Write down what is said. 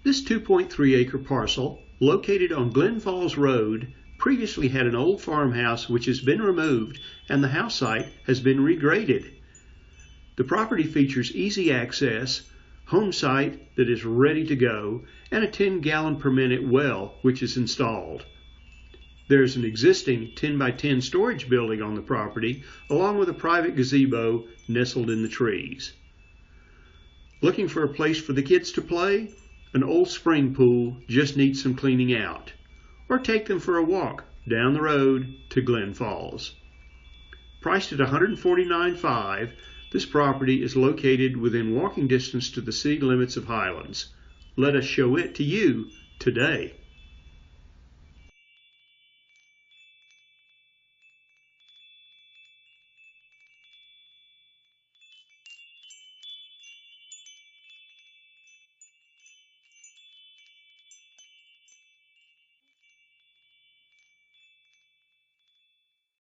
This 2.3 acre parcel, located on Glen Falls Road, previously had an old farmhouse which has been removed and the house site has been regraded. The property features easy access, home site that is ready to go, and a 10-gallon per minute well which is installed. There is an existing 10 by 10 storage building on the property, along with a private gazebo nestled in the trees. Looking for a place for the kids to play? An old spring pool just needs some cleaning out. Or take them for a walk down the road to Glen Falls. Priced at $149,500, this property is located within walking distance to the city limits of Highlands. Let us show it to you today.